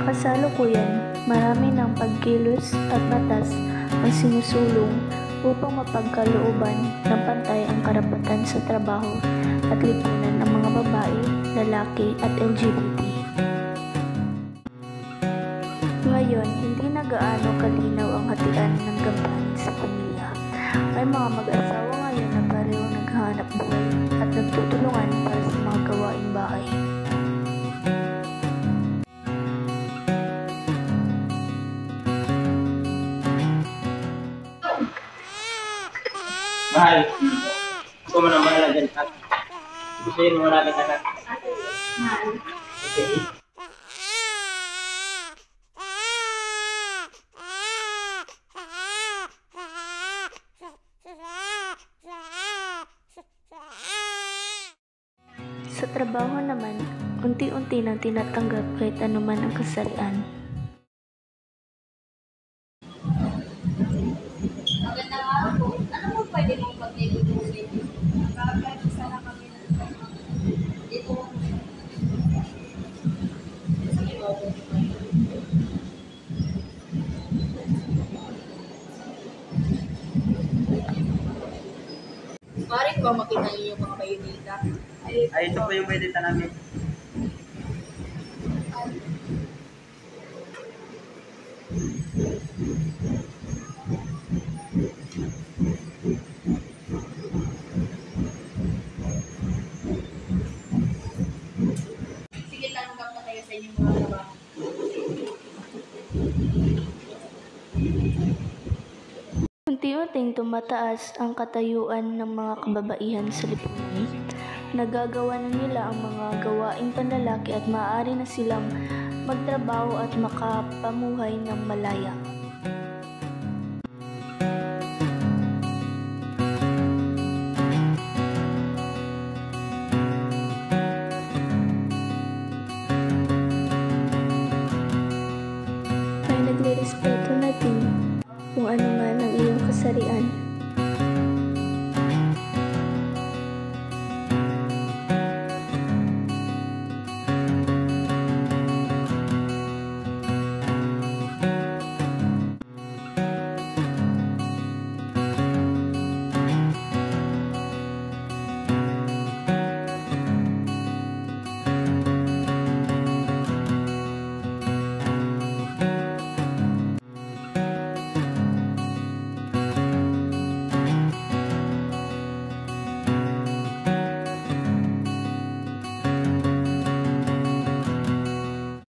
Sa kasalukuyan, marami ng pagkilos at batas ang sinusulong upang mapagkalooban ng pantay ang karapatan sa trabaho at lipunan ng mga babae, lalaki at LGBT. Ngayon, hindi na gaano kalinaw ang hatian ng gampanin sa pamilya. May mga mag-asawa ngayon na parehong naghahanap buhay at nagtutulungan para sa mga gawaing bahay. Mahal, gusto mo na mahal dyan, ha? Gusto yun mo natin, anak. Mahal. Okay. Sa trabaho naman, unti-unti nang tinatanggap kahit anuman ang kasarian. Magandang araw po. Ano po pwede mong pag-ibig sa inyo? Nakakaya sana kami dito. Maaari ko ba makita niyo yung mga bayoneta? Ay, ito po yung pwede namin. Sige, tanggap na kayo sa inyong mga trabaho. Unti-unting tumataas ang katayuan ng mga kababaihan sa lipunan. Nagagawa na nila ang mga gawaing panlalaki at maaari na silang magtrabaho at makapamuhay ng malaya.